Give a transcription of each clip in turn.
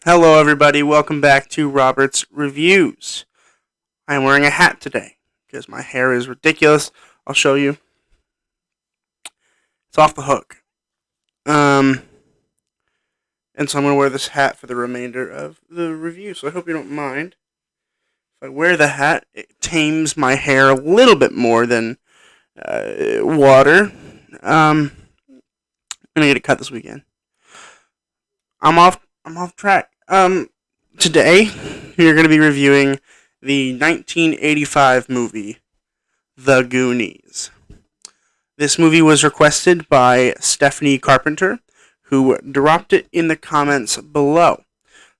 Hello, everybody. Welcome back to Robert's Reviews. I am wearing a hat today because my hair is ridiculous. I'll show you. It's off the hook. Um, and so I'm going to wear this hat for the remainder of the review. So I hope you don't mind. If I wear the hat, it tames my hair a little bit more than water. I'm going to get it cut this weekend. I'm off track. Today we're going to be reviewing the 1985 movie The Goonies. This movie was requested by Stephanie Carpenter, who dropped it in the comments below.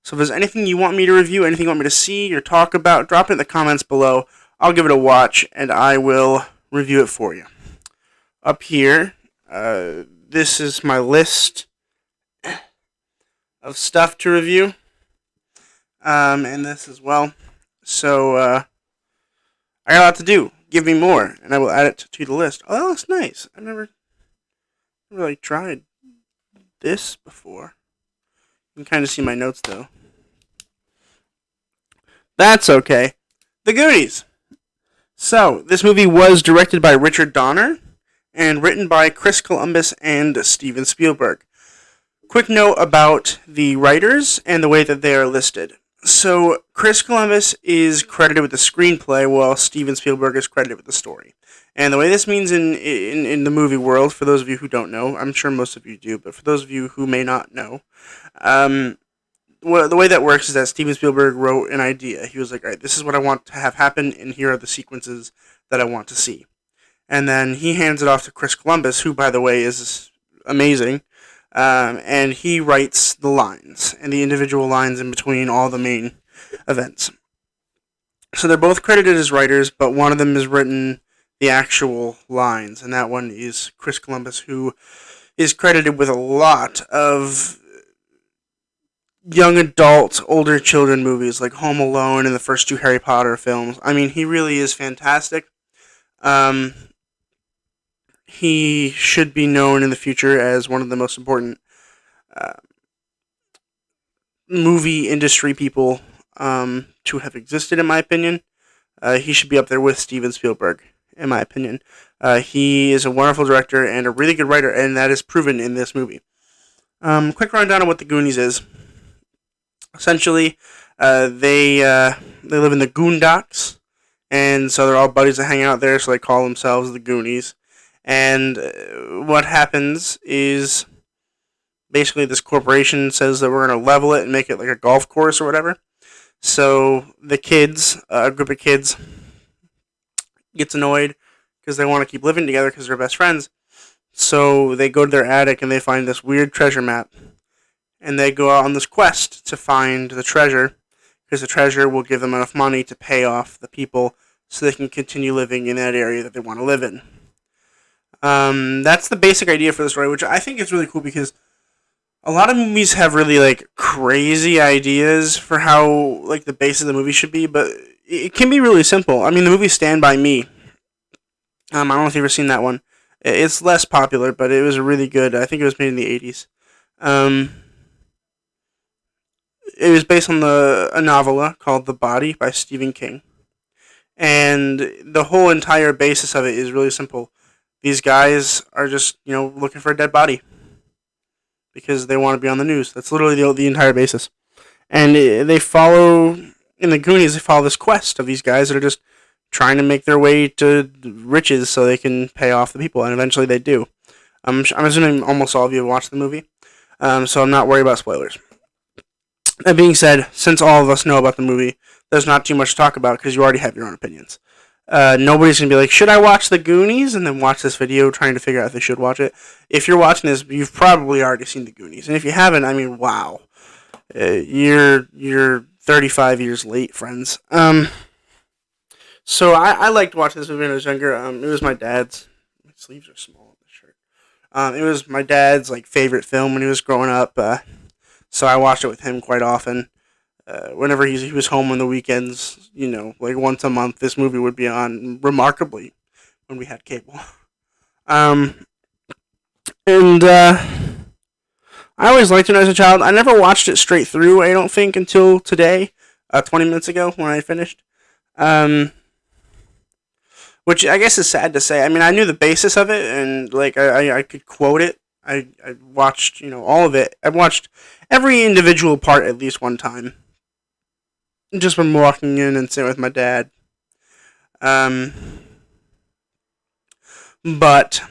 So if there's anything you want me to review, anything you want me to see or talk about, drop it in the comments below. I'll give it a watch and I will review it for you. Up here, this is my list of stuff to review, and this as well. So I got a lot to do. Give me more, and I will add it to the list. Oh, that looks nice. I've never really tried this before. You can kind of see my notes, though. That's okay. The Goonies. So, this movie was directed by Richard Donner and written by Chris Columbus and Steven Spielberg. Quick note about the writers and the way that they are listed. So, Chris Columbus is credited with the screenplay, while Steven Spielberg is credited with the story. And the way this means in the movie world, for those of you who don't know, I'm sure most of you do, but for those of you who may not know, the way that works is that Steven Spielberg wrote an idea. He was like, all right, this is what I want to have happen, and here are the sequences that I want to see. And then he hands it off to Chris Columbus, who, by the way, is amazing. And he writes the lines and the individual lines in between all the main events. So they're both credited as writers, but one of them has written the actual lines, and that one is Chris Columbus, who is credited with a lot of young adult, older children movies like Home Alone and the first two Harry Potter films. I mean, he really is fantastic. He should be known in the future as one of the most important movie industry people to have existed, in my opinion. He should be up there with Steven Spielberg, in my opinion. He is a wonderful director and a really good writer, and that is proven in this movie. Quick rundown of what the Goonies is. Essentially, they live in the Goondocks, and so they're all buddies that hang out there, so they call themselves the Goonies. And what happens is basically this corporation says that we're going to level it and make it like a golf course or whatever. So the kids, a group of kids, gets annoyed because they want to keep living together because they're best friends. So they go to their attic and they find this weird treasure map. And they go out on this quest to find the treasure, because the treasure will give them enough money to pay off the people so they can continue living in that area that they want to live in. That's the basic idea for the story, which I think is really cool because a lot of movies have really like crazy ideas for how like the base of the movie should be, but it can be really simple. I mean, the movie Stand By Me. I don't know if you've ever seen that one. It's less popular, but it was really good. I think it was made in the 80s. It was based on a novella called The Body by Stephen King. And the whole entire basis of it is really simple. These guys are just, looking for a dead body because they want to be on the news. That's literally the entire basis. And they follow, in the Goonies, they follow this quest of these guys that are just trying to make their way to riches so they can pay off the people, and eventually they do. I'm assuming almost all of you have watched the movie, so I'm not worried about spoilers. That being said, since all of us know about the movie, there's not too much to talk about because you already have your own opinions. Nobody's going to be like, should I watch The Goonies? And then watch this video trying to figure out if they should watch it. If you're watching this, you've probably already seen The Goonies. And if you haven't, I mean, wow. You're 35 years late, friends. So I liked watching this movie when I was younger. It was my dad's. My sleeves are small on this shirt. It was my dad's favorite film when he was growing up. So I watched it with him quite often. Whenever he was home on the weekends, once a month, this movie would be on, remarkably, when we had cable. And I always liked it as a child. I never watched it straight through, I don't think, until today, 20 minutes ago when I finished. Um, which I guess is sad to say. I mean, I knew the basis of it, and like I could quote it. I watched all of it. I've watched every individual part at least one time, just from walking in and sitting with my dad. Um, but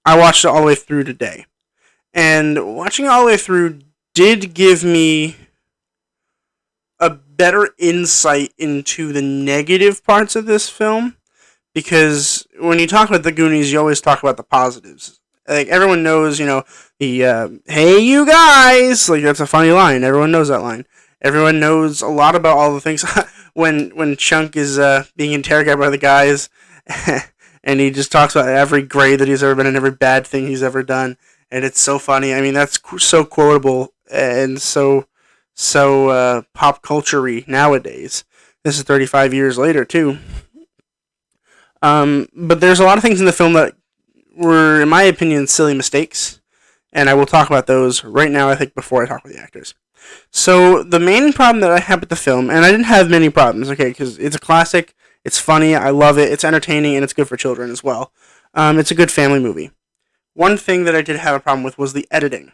I watched it all the way through today, and watching it all the way through did give me a better insight into the negative parts of this film, because when you talk about the Goonies, you always talk about the positives. Like everyone knows, the "Hey, you guys!" Like that's a funny line. Everyone knows that line. Everyone knows a lot about all the things when Chunk is being interrogated by the guys, and he just talks about every grade that he's ever been in, every bad thing he's ever done, and it's so funny. I mean, that's so quotable and so pop culture-y nowadays. This is 35 years later too. But there's a lot of things in the film that were, in my opinion, silly mistakes, and I will talk about those right now, I think, before I talk about the actors. So, the main problem that I have with the film, and I didn't have many problems, okay, because it's a classic, it's funny, I love it, it's entertaining, and it's good for children as well. It's a good family movie. One thing that I did have a problem with was the editing.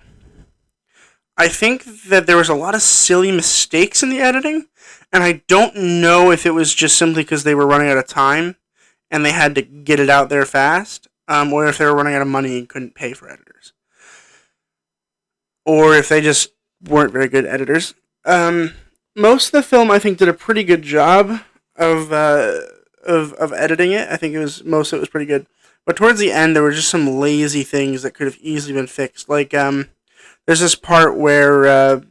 I think that there was a lot of silly mistakes in the editing, and I don't know if it was just simply because they were running out of time and they had to get it out there fast, or if they were running out of money and couldn't pay for editors, or if they just weren't very good editors. Most of the film, I think, did a pretty good job of editing it. I think most of it was pretty good, but towards the end, there were just some lazy things that could have easily been fixed. Like there's this part where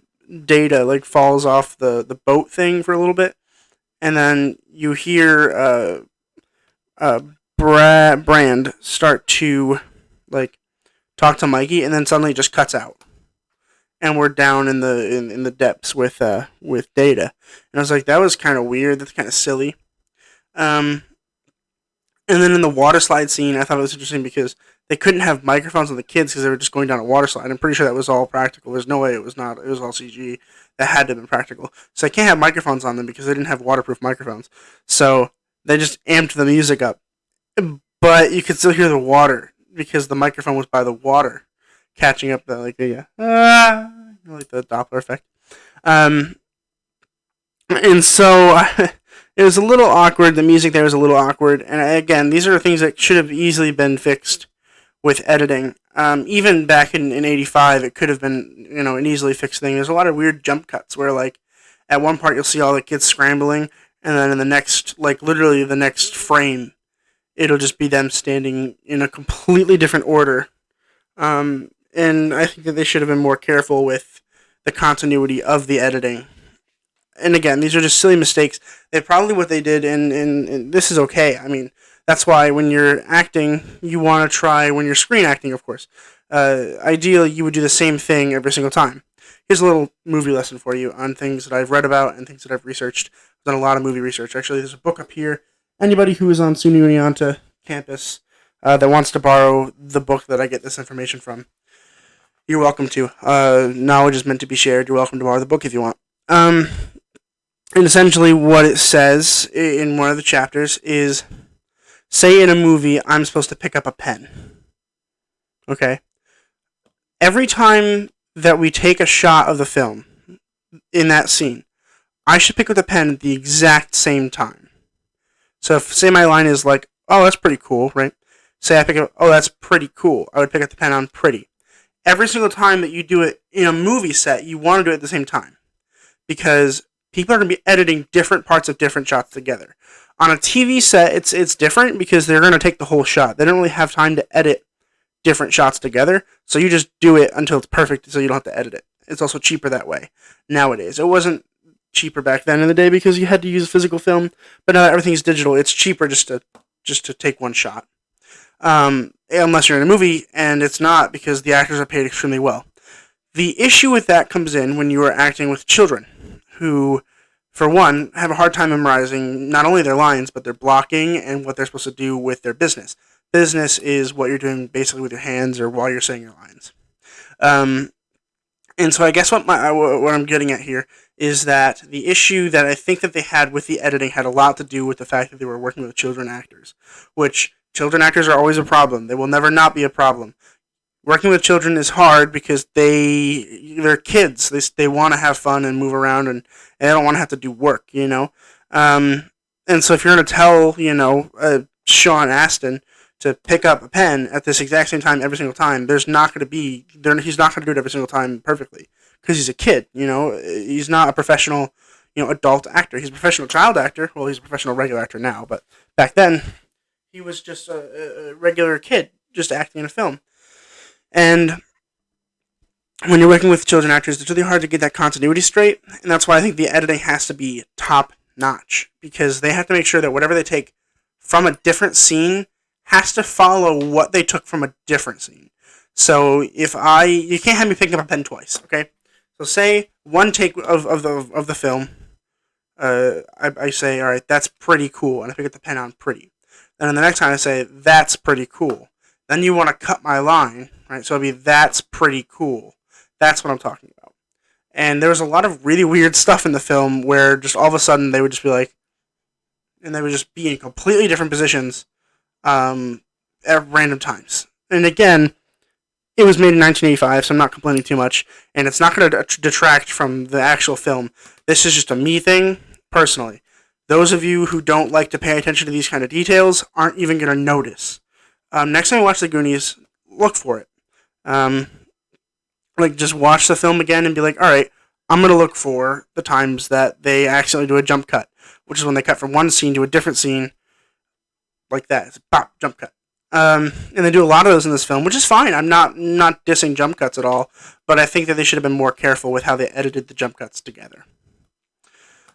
Data like falls off the boat thing for a little bit, and then you hear Brand start to like talk to Mikey, and then suddenly it just cuts out, and we're down in the depths with Data, and I was like, that was kind of weird. That's kind of silly. Um, and then in the water slide scene, I thought it was interesting because they couldn't have microphones on the kids because they were just going down a water slide. I'm pretty sure that was all practical. There's no way it was not. It was all CG. That had to have been practical. So they can't have microphones on them because they didn't have waterproof microphones. So they just amped the music up. But you could still hear the water because the microphone was by the water, catching up like the Doppler effect. And so it was a little awkward. The music there was a little awkward. And again, these are things that should have easily been fixed with editing. Even back in 85, it could have been, an easily fixed thing. There's a lot of weird jump cuts where, like, at one part you'll see all the kids scrambling, and then in the next, like, literally the next frame, it'll just be them standing in a completely different order. And I think that they should have been more careful with the continuity of the editing. And again, these are just silly mistakes. They probably what they did, and this is okay. I mean, that's why when you're acting, you want to try, when you're screen acting, of course, ideally you would do the same thing every single time. Here's a little movie lesson for you on things that I've read about and things that I've researched. I've done a lot of movie research. Actually, there's a book up here. Anybody who is on SUNY Unianta campus that wants to borrow the book that I get this information from, you're welcome to. Knowledge is meant to be shared. You're welcome to borrow the book if you want. And essentially what it says in one of the chapters is, say in a movie, I'm supposed to pick up a pen. Okay? Every time that we take a shot of the film in that scene, I should pick up the pen at the exact same time. So if, say my line is like, oh, that's pretty cool, right? Say I pick up, oh, that's pretty cool. I would pick up the pen on pretty. Every single time that you do it in a movie set, you want to do it at the same time. Because people are going to be editing different parts of different shots together. On a TV set, it's different because they're going to take the whole shot. They don't really have time to edit different shots together, so you just do it until it's perfect so you don't have to edit it. It's also cheaper that way nowadays. It wasn't cheaper back then in the day because you had to use physical film, but now that everything's digital, it's cheaper just to take one shot. Unless you're in a movie, and it's not because the actors are paid extremely well. The issue with that comes in when you are acting with children who, for one, have a hard time memorizing not only their lines, but their blocking and what they're supposed to do with their business. Business is what you're doing basically with your hands or while you're saying your lines. And so I guess what I'm getting at here is that the issue that I think that they had with the editing had a lot to do with the fact that they were working with children actors, which children actors are always a problem. They will never not be a problem. Working with children is hard because they're kids. They want to have fun and move around, and they don't want to have to do work, you know. Um, and so if you're going to tell Sean Astin to pick up a pen at this exact same time every single time, there's not going to be there. He's not going to do it every single time perfectly because he's a kid. You know, he's not a professional, adult actor. He's a professional child actor. Well, he's a professional regular actor now, but back then he was just a regular kid just acting in a film. And when you're working with children actors, it's really hard to get that continuity straight, and that's why I think the editing has to be top notch because they have to make sure that whatever they take from a different scene has to follow what they took from a different scene. So you can't have me picking up a pen twice, okay? So say one take of the film, I say, all right, that's pretty cool, and I pick up the pen on pretty. And then the next time I say, that's pretty cool. Then you want to cut my line, right? So it'd be, that's pretty cool. That's what I'm talking about. And there was a lot of really weird stuff in the film where just all of a sudden they would just be like, and they would just be in completely different positions at random times. And again, it was made in 1985, so I'm not complaining too much, and it's not going to detract from the actual film. This is just a me thing, personally. Those of you who don't like to pay attention to these kind of details aren't even going to notice. Next time you watch the Goonies, look for it. Just watch the film again and be like, all right, I'm going to look for the times that they accidentally do a jump cut, which is when they cut from one scene to a different scene, like that. It's a pop, jump cut. And they do a lot of those in this film, which is fine. I'm not dissing jump cuts at all, but I think that they should have been more careful with how they edited the jump cuts together.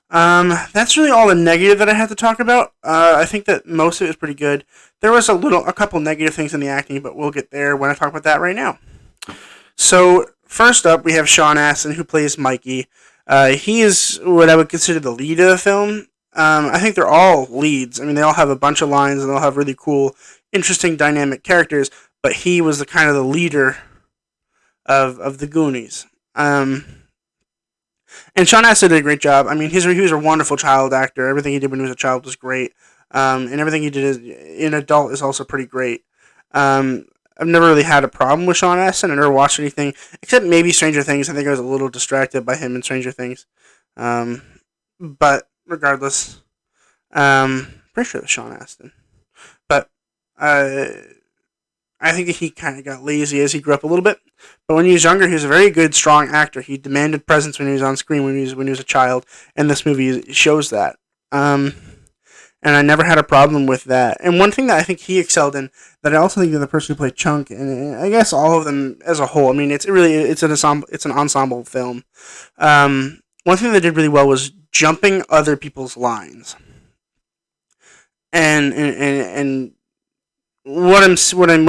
That's really all the negative that I had to talk about. I think that most of it was pretty good. There was a couple negative things in the acting, but we'll get there when I talk about that right now. So first up, we have Sean Astin, who plays Mikey. He is what I would consider the lead of the film. I think they're all leads. I mean, they all have a bunch of lines, and they all have really cool, interesting, dynamic characters. But he was the kind of the leader of the Goonies. And Sean Astin did a great job. I mean, he was a wonderful child actor. Everything he did when he was a child was great. And everything he did in adult is also pretty great. I've never really had a problem with Sean Astin. I never watched anything, except maybe Stranger Things. I think I was a little distracted by him in Stranger Things. But regardless, pretty sure it was Sean Astin. But I think he kind of got lazy as he grew up a little bit. But when he was younger, he was a very good, strong actor. He demanded presence when he was on screen when he was a child, and this movie shows that. And I never had a problem with that. And one thing that I think he excelled in, that I also think of the person who played Chunk, and I guess all of them as a whole. I mean, it's an ensemble film. One thing they did really well was jumping other people's lines. And what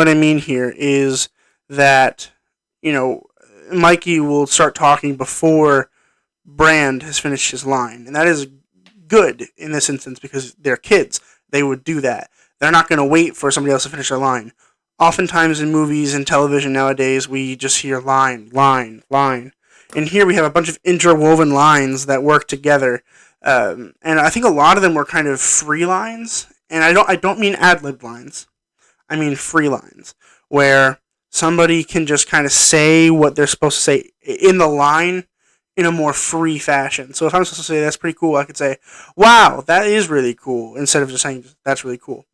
I mean here is that Mikey will start talking before Brand has finished his line, and that is good in this instance because they're kids. They would do that. They're not going to wait for somebody else to finish their line. Oftentimes in movies and television nowadays, we just hear line, line, line. And here we have a bunch of interwoven lines that work together. And I think a lot of them were kind of free lines. And I don't mean ad-lib lines. I mean free lines, where somebody can just kind of say what they're supposed to say in the line in a more free fashion. So if I'm supposed to say that's pretty cool, I could say, wow, that is really cool, instead of just saying that's really cool.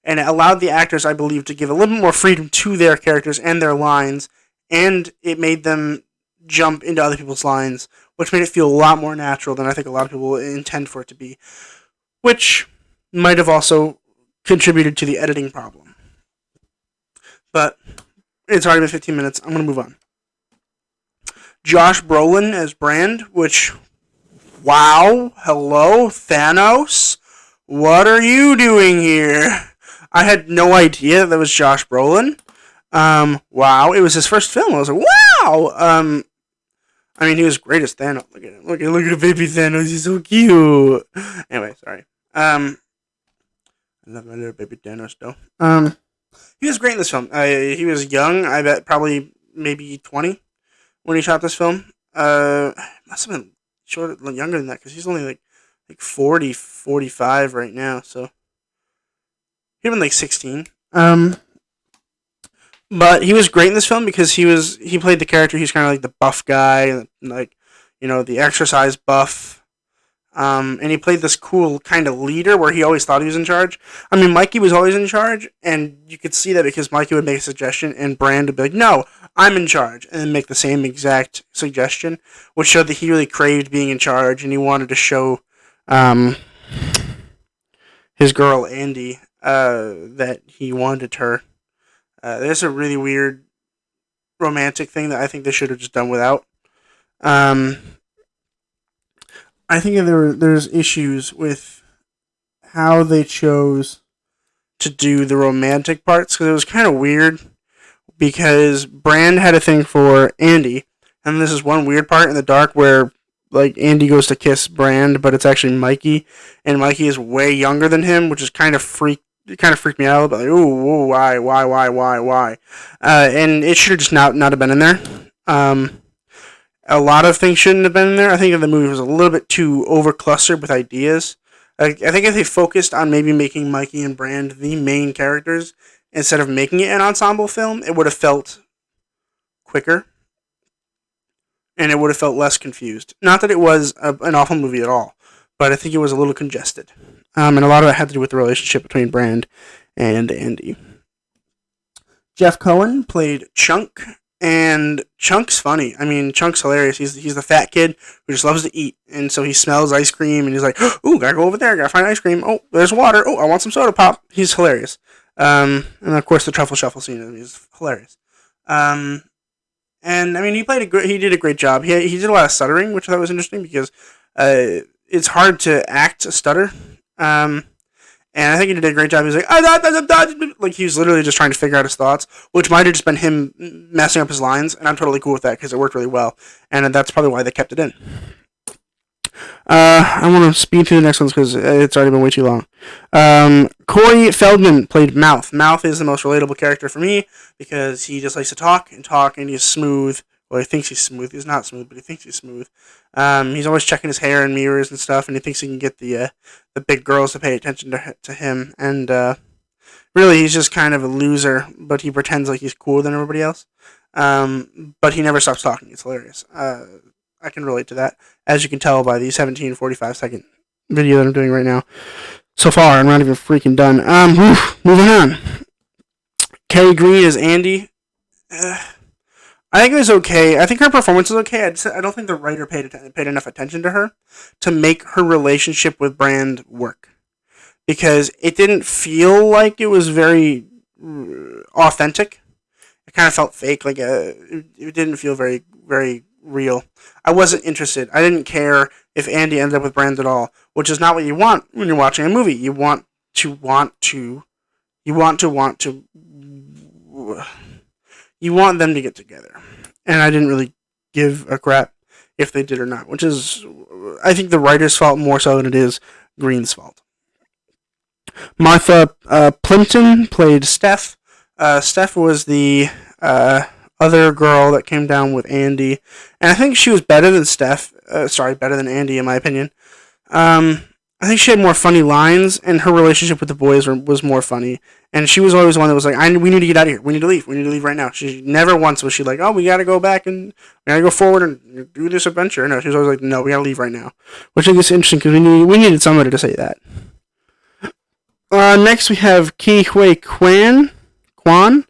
And it allowed the actors, I believe, to give a little bit more freedom to their characters and their lines, and it made them jump into other people's lines, which made it feel a lot more natural than I think a lot of people intend for it to be, which might have also contributed to the editing problem. But it's already been 15 minutes. I'm going to move on. Josh Brolin as Brand, which, wow, hello, Thanos? What are you doing here? I had no idea that was Josh Brolin. Wow, it was his first film. I was like, wow! I mean, he was great as Thanos. Look at him. Look at baby Thanos. He's so cute. Anyway, sorry. I love my little baby Thanos, though. He was great in this film. He was young. I bet probably maybe 20. when he shot this film. Must have been younger than that because he's only like 40, 45 right now. So he'd been like 16. But he was great in this film because he played the character. He's kind of like the buff guy, like the exercise buff. And he played this cool kind of leader where he always thought he was in charge. I mean, Mikey was always in charge, and you could see that because Mikey would make a suggestion, and Brand would be like, "No, I'm in charge," and then make the same exact suggestion, which showed that he really craved being in charge, and he wanted to show his girl Andy that he wanted her. There's a really weird romantic thing that I think they should have just done without. Um, I think there's issues with how they chose to do the romantic parts because it was kind of weird because Brand had a thing for Andy, and this is one weird part in the dark where like Andy goes to kiss Brand, but it's actually Mikey, and Mikey is way younger than him, which is it kind of freaked me out. But like, ooh, why? And it should have just not have been in there. A lot of things shouldn't have been in there. I think the movie was a little bit too overclustered with ideas. I think if they focused on maybe making Mikey and Brand the main characters instead of making it an ensemble film, it would have felt quicker and it would have felt less confused. Not that it was an awful movie at all, but I think it was a little congested. And a lot of it had to do with the relationship between Brand and Andy. Jeff Cohen played Chunk, and Chunk's funny. I mean, Chunk's hilarious. He's the fat kid who just loves to eat, and so he smells ice cream, and he's like, "Ooh, gotta go over there. Gotta find ice cream. Oh, there's water. Oh, I want some soda pop." He's hilarious. And of course, the truffle shuffle scene is hilarious. And I mean, he did a great job. He did a lot of stuttering, which I thought was interesting because it's hard to act a stutter. And I think he did a great job. He was like he was literally just trying to figure out his thoughts, which might have just been him messing up his lines, and I'm totally cool with that because it worked really well, and that's probably why they kept it in. I want to speed through the next ones because it's already been way too long. Corey Feldman played Mouth. Mouth is the most relatable character for me because he just likes to talk, and he's smooth. Well, he thinks he's smooth. He's not smooth, but he thinks he's smooth. He's always checking his hair in mirrors and stuff, and he thinks he can get the big girls to pay attention to him. And really, he's just kind of a loser, but he pretends like he's cooler than everybody else. But he never stops talking. It's hilarious. I can relate to that, as you can tell by the 17:45-second video that I'm doing right now. So far, I'm not even freaking done. Moving on. Kerry Green is Andy. I think it was okay. I think her performance was okay. I don't think the writer paid enough attention to her to make her relationship with Brand work. Because it didn't feel like it was very authentic. It kind of felt fake. It didn't feel very, very real. I wasn't interested. I didn't care if Andy ended up with Brand at all, which is not what you want when you're watching a movie. You want them to get together. And I didn't really give a crap if they did or not, which is, I think, the writer's fault more so than it is Green's fault. Martha Plimpton played Steph. Steph was the other girl that came down with Andy, and I think she was better than better than Andy in my opinion. I think she had more funny lines, and her relationship with the boys was more funny. And she was always the one that was like, we need to get out of here. We need to leave. We need to leave right now. She never once was she like, oh, we got to go back and we got to go forward and do this adventure. No, she was always like, no, we got to leave right now. Which I think is interesting because we needed somebody to say that. Next we have Ke Huy Quan.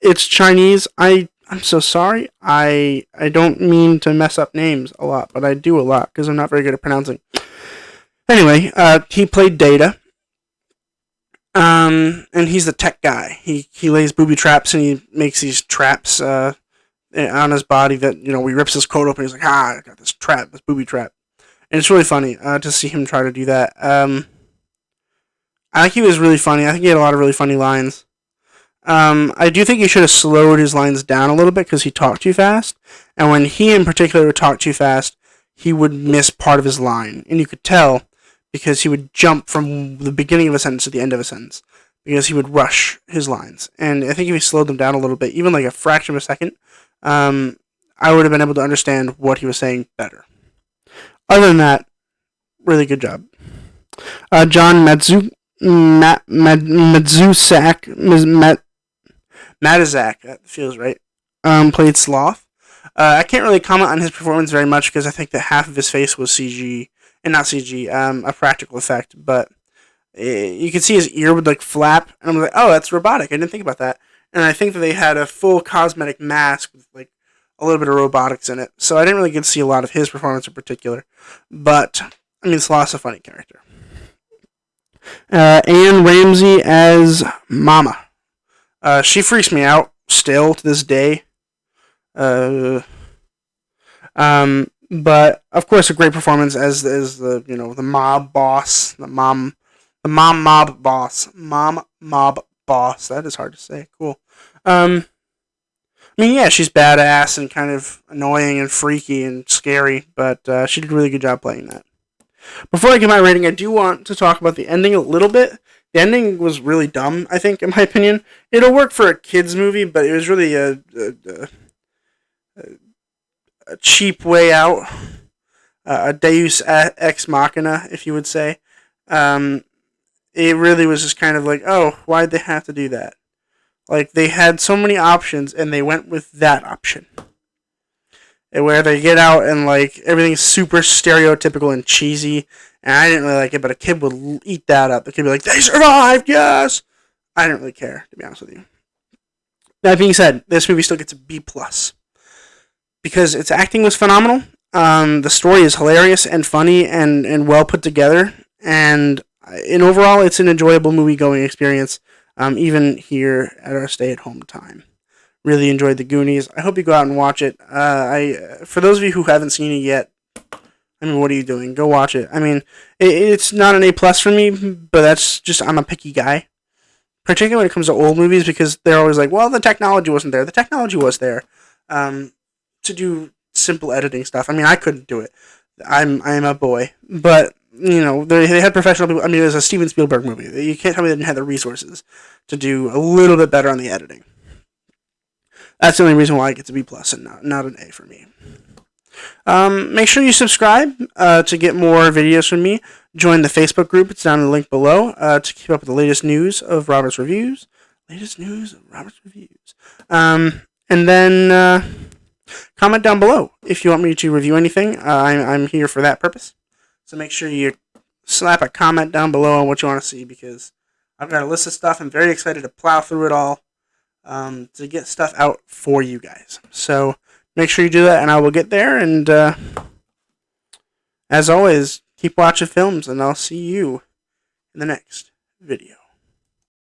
It's Chinese. I'm so sorry. I don't mean to mess up names a lot, but I do a lot because I'm not very good at pronouncing. Anyway, he played Data. And he's the tech guy. He lays booby traps and he makes these traps on his body that, he rips his coat open and he's like, I got this booby trap. And it's really funny to see him try to do that. I think he was really funny. I think he had a lot of really funny lines. I do think he should have slowed his lines down a little bit because he talked too fast. And when he in particular would talk too fast, he would miss part of his line. And you could tell because he would jump from the beginning of a sentence to the end of a sentence because he would rush his lines. And I think if he slowed them down a little bit, even like a fraction of a second, I I would have been able to understand what he was saying better. Other than that, really good job. John Matizak, that feels right, played Sloth. I can't really comment on his performance very much because I think that half of his face was CG, and not CG, a practical effect, but you could see his ear would like flap, and I'm like, oh, that's robotic. I didn't think about that. And I think that they had a full cosmetic mask with like a little bit of robotics in it, so I didn't really get to see a lot of his performance in particular. But I mean, Sloth's a funny character. Anne Ramsey as Mama. She freaks me out still to this day. Uh, but of course, a great performance as the the mob boss, the mom mob boss. That is hard to say. Cool. I mean, yeah, she's badass and kind of annoying and freaky and scary, but she did a really good job playing that. Before I give my rating, I do want to talk about the ending a little bit. The ending was really dumb, I think, in my opinion. It'll work for a kids' movie, but it was really a cheap way out, a Deus ex machina, if you would say. It really was just kind of like, oh, why'd they have to do that? Like, they had so many options, and they went with that option. And where they get out, and, like, everything's super stereotypical and cheesy, and I didn't really like it, but a kid would eat that up. The kid would be like, they survived, yes! I didn't really care, to be honest with you. That being said, this movie still gets a B+. Because its acting was phenomenal. The story is hilarious and funny and well put together. And overall, it's an enjoyable movie-going experience, even here at our stay-at-home time. Really enjoyed the Goonies. I hope you go out and watch it. For those of you who haven't seen it yet, I mean, what are you doing? Go watch it. I mean, it's not an A+ for me, but that's just, I'm a picky guy. Particularly when it comes to old movies, because they're always like, well, the technology wasn't there. The technology was there. To do simple editing stuff. I mean, I couldn't do it. I am a boy, but they had professional people. I mean, it was a Steven Spielberg movie. You can't tell me they didn't have the resources to do a little bit better on the editing. That's the only reason why it gets a B+ and not an A for me. Make sure you subscribe to get more videos from me. Join the Facebook group. It's down in the link below to keep up with the latest news of Robert's Reviews. And then comment down below if you want me to review anything. I'm here for that purpose. So make sure you slap a comment down below on what you want to see, because I've got a list of stuff. I'm very excited to plow through it all to get stuff out for you guys. So make sure you do that, and I will get there. And as always, keep watching films, and I'll see you in the next video.